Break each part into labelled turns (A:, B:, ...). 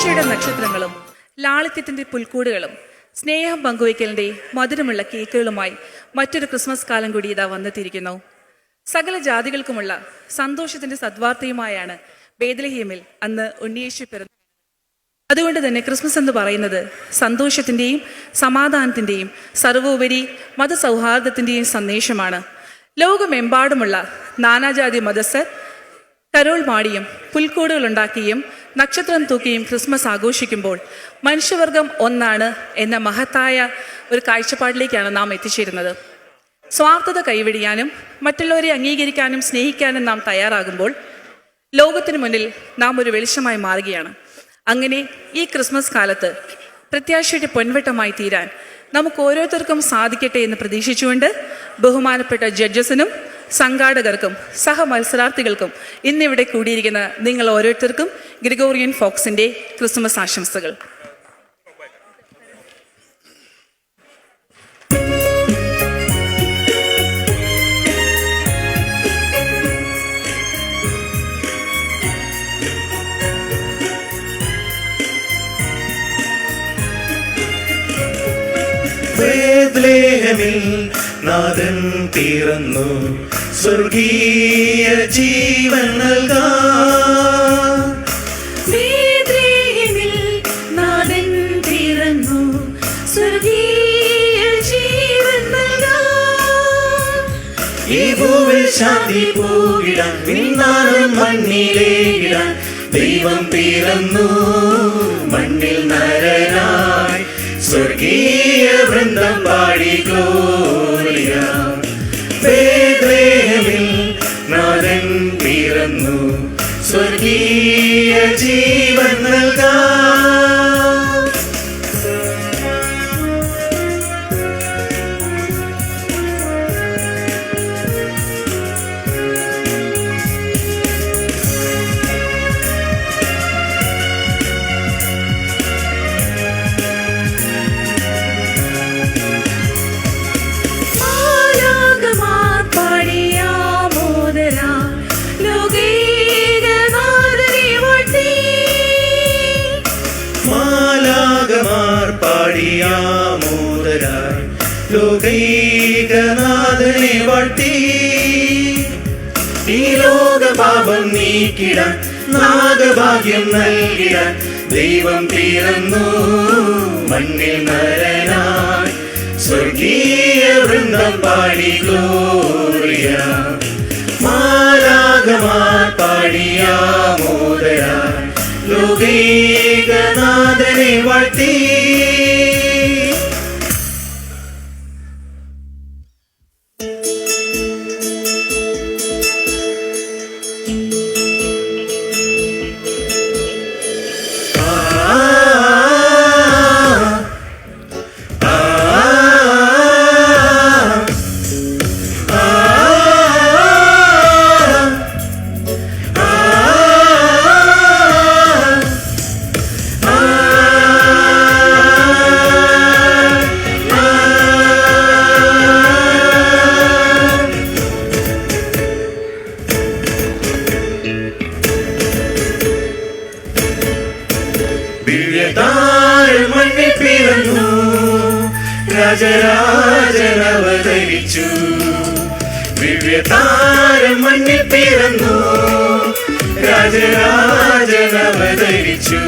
A: പ്രത്യാശയുടെ നക്ഷത്രങ്ങളും ലാളിത്യത്തിന്റെ പുൽക്കൂടുകളും സ്നേഹം പങ്കുവയ്ക്കലിന്റെ മധുരമുള്ള കേക്കുകളുമായി മറ്റൊരു ക്രിസ്മസ് കാലം കൂടി ഇതാ വന്നെത്തിയിരിക്കുന്നു. സകല ജാതികൾക്കുമുള്ള സന്തോഷത്തിന്റെ സദ്വാർത്തയുമായാണ് ബേത്ലഹേമിൽ അന്ന് ഉണ്ണിയേശു പിറന്നത്. അതുകൊണ്ട് തന്നെ ക്രിസ്മസ് എന്ന് പറയുന്നത് സന്തോഷത്തിന്റെയും സമാധാനത്തിന്റെയും സർവോപരി മതസൗഹാർദ്ദത്തിന്റെയും സന്ദേശമാണ്. ലോകമെമ്പാടുമുള്ള നാനാജാതി മതസ്ഥർ കരോൾ മാടിയും പുൽക്കൂടുകൾ ഉണ്ടാക്കിയും നക്ഷത്രം തൂക്കിയും ക്രിസ്മസ് ആഘോഷിക്കുമ്പോൾ മനുഷ്യവർഗം ഒന്നാണ് എന്ന മഹത്തായ ഒരു കാഴ്ചപ്പാടിലേക്കാണ് നാം എത്തിച്ചേരുന്നത്. സ്വാർത്ഥത കൈവെടിയാനും മറ്റുള്ളവരെ അംഗീകരിക്കാനും സ്നേഹിക്കാനും നാം തയ്യാറാകുമ്പോൾ ലോകത്തിനു മുന്നിൽ നാം ഒരു വെളിച്ചമായി മാറുകയാണ്. അങ്ങനെ ഈ ക്രിസ്മസ് കാലത്ത് പ്രത്യാശയുടെ പൊൻവെട്ടമായി തീരാൻ നമുക്ക് ഓരോരുത്തർക്കും സാധിക്കട്ടെ എന്ന് പ്രതീക്ഷിച്ചുകൊണ്ട് ബഹുമാനപ്പെട്ട ജഡ്ജസിനും സംഘാടകർക്കും സഹമത്സരാർത്ഥികൾക്കും ഇന്നിവിടെ കൂടിയിരിക്കുന്ന നിങ്ങൾ ഓരോരുത്തർക്കും ഗ്രിഗോറിയൻ ഫോക്സിന്റെ ക്രിസ്മസ് ആശംസകൾ.
B: ബേത്ലഹേമിൽ നാഥൻ പിറന്നു, സ്വർഗീയ ജീവൻ നൽകാൻ.
C: ബേത്ലഹേമിൽ നാഥൻ പിറന്നു, സ്വർഗീയ ജീവൻ നൽകാൻ.
B: ഈ ഭൂവിൽ ശാന്തി പൂകിടാൻ, വിണ്ണാനം മണ്ണിലേകിടാൻ ദൈവം പിറന്നു മണ്ണിൽ നരനായി. സ്വർഗീയ വൃന്ദം പാടി ഗ്ലോറിയ. ബേത്ലഹേമിൽ നാഥൻ പിറന്നു, സ്വർഗീയ ജീവൻ നൽകാൻ. പാടിയാമോദരായി ലോകൈകനാഥനെ വാഴ്ത്തി. ഈ ലോകപാപം നീക്കിടാൻ, നാഗഭാഗ്യം നൽകിടാൻ ദൈവം പിറന്നു മണ്ണിൽ നരനായി. സ്വർഗീയ വൃന്ദം പാടി ഗ്ലോറിയ. മാലാഖമാർ പാടിയാമോദരായി ലോകൈകനാഥനെ വാഴ്ത്തി. ദിവ്യതാരം മണ്ണിൽ പിറന്നു, രാജരാജൻ അവതരിച്ചു. ദിവ്യതാരം മണ്ണിൽ പിറന്നു, രാജരാജൻ അവതരിച്ചു.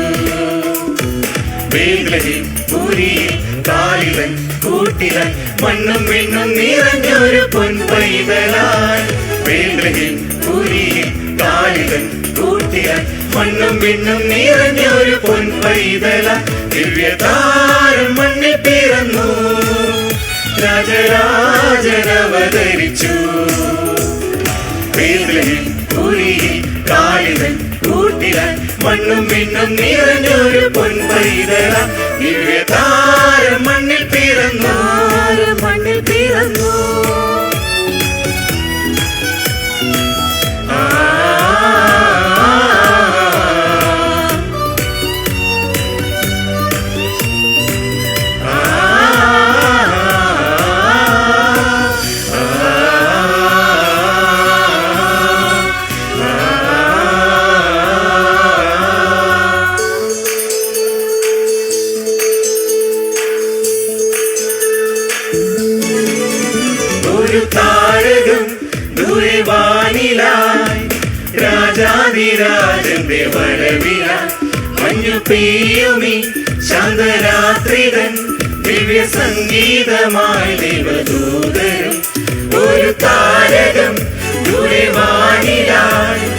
B: ബേത്ലഹേം പുരിയിൽ കാലിലൻ കൂട്ടിലാൻ മണ്ണും വിണ്ണും നിറഞ്ഞൊരു പൊൻപൈതലായി. ബേത്ലഹേം പുരിയിൽ കാലിലൻ കൂട്ടിലാൻ മണ്ണും വിണ്ണും നിറഞ്ഞൊരു പൊൻപൈതലായി. ദിവ്യതാരം മണ്ണിൽ പിറന്നു, രാജരാജൻ അവതരിച്ചു. ബേത്ലഹേം പുരിയിൽ കാലിലൻ കൂട്ടിലാൻ മണ്ണും വിണ്ണും നിറഞ്ഞൊരു പൊൻപൈതലായി. ദിവ്യതാരം മണ്ണിൽ പിറന്നു,
C: മണ്ണിൽ പിറന്നു.
B: ദൂരെ വാനിലായി രാജാതിരാജന്റെ വരവിലായി മഞ്ഞു പെയ്യുമീ ശാന്തരാത്രിതൻ ദിവ്യ സംഗീതമായി ദേവദൂതരും ഒരു താരകം ദൂരെ വാനിലായി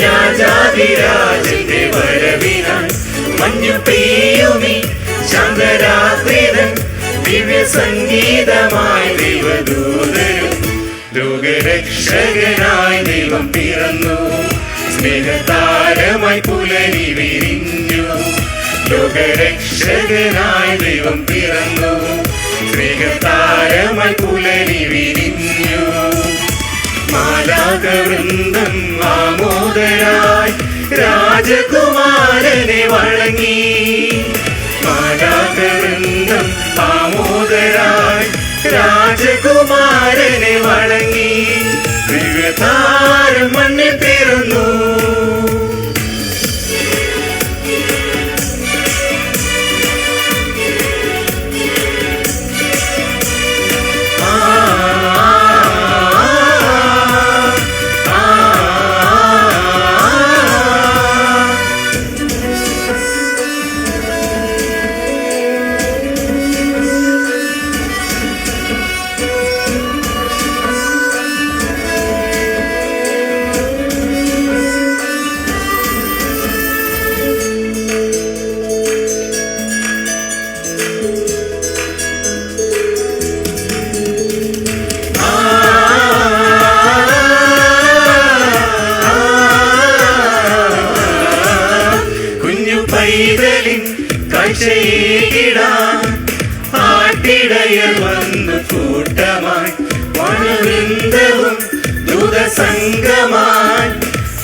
B: രാജാതിരാജന്റെ വരവിനായി മഞ്ഞു പെയ്യുമീ ശാന്തരാത്രിതൻ ദിവ്യ സംഗീതമായി ദേവദൂതരും ലോകരക്ഷകനായി ദൈവം പിറന്നു സ്നേഹതാരമായി പുലരി വിരിഞ്ഞു ലോകരക്ഷകനായി ദൈവം പിറന്നു സ്നേഹതാരമായി പുലരി വിരിഞ്ഞു മാലാകവൃന്ദം ആമോദരായി രാജകുമാരനെ വണങ്ങി മാലാകവൃന്ദം ആമോദരായി രാജകുമാരനെ വണങ്ങി ദിവ്യതാരം മണ്ണിൽ പിറന്നു പൈതലിൻ കാഴ്ചയിടാൻ ആട്ടിടയർ വന്നു കൂട്ടമായി വനവൃന്ദവും ദൂതസംഗമായി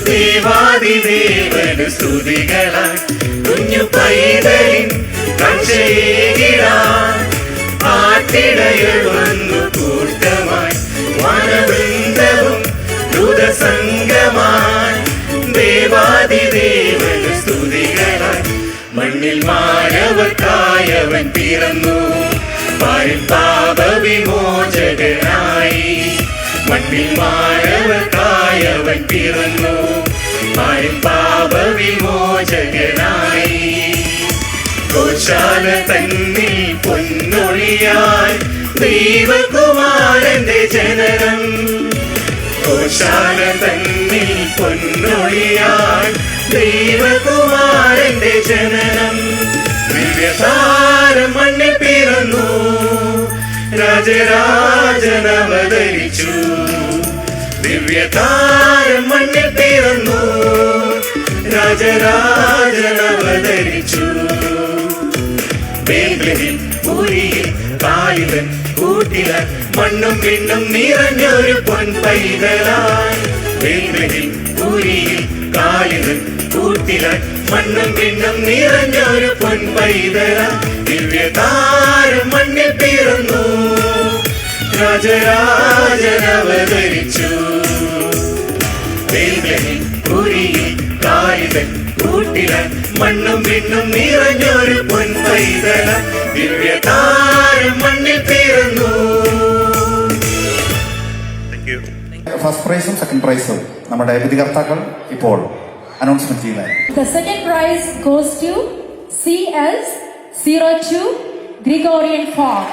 B: ദേവാദിദേവന് സ്തുതികളായി കുഞ്ഞു പൈതലിൻ കാഴ്ചയിടാൻ ആട്ടിടയർ വന്നു കൂട്ടമായി വനവൃന്ദവും ദൂതസംഗമായി ദേവാദിദേവന് സ്തുതികളായി മണ്ണിൽ മാനവർക്കായവൻ പിറന്നു പാരിൽ പാപവിമോചകനായി മണ്ണിൽ മാനവർക്കായവൻ പിറന്നു പാരിൽ പാപവിമോചകനായി ഗോശാല തന്നിൽ പൊന്നൊളിയായി ദൈവകുമാരന്റെ ജനനം ഗോശാല തന്നിൽ പൊന്നൊളിയായി ദൈവകുമാരന്റെ ജനനം ദിവ്യതാരം മണ്ണിൽ പിറന്നു രാജരാജനവതരിച്ചു ദിവ്യതാരം മണ്ണിൽ പിറന്നു രാജരാജനവതരിച്ചു ബേത്ലഹേം ഊരിയിൽ കാലിതൻ കൂട്ടിലായി മണ്ണും പിണ്ണും നിറഞ്ഞൊരു പൊൻപൈതലായി ബേത്ലഹേം ഊരിയിൽ കാലിതൻ കൂട്ടിലായി മണ്ണും പിണ്ണും നിറഞ്ഞൊരു പൊൻപൈതലായി ദിവ്യതാരം മണ്ണിൽ പിറന്നു രാജരാജനവതരിച്ചു ബേത്ലഹേം ഊരിയിൽ കാലിതൻ കൂട്ടിലായി മണ്ണും പിണ്ണും നിറഞ്ഞൊരു പൊൻപൈതലായി ദിവ്യതാരം മണ്ണിൽ പിറന്നു.
D: ഫസ്റ്റ് പ്രൈസും സെക്കൻഡ് പ്രൈസും നമ്മുടെ വിധികർത്താക്കൾ ഇപ്പോൾ അനൗൺസ്മെന്റ് ചെയ്യുന്നതായിരിക്കും.
E: The second prize goes to CL02 Gregorian Fox.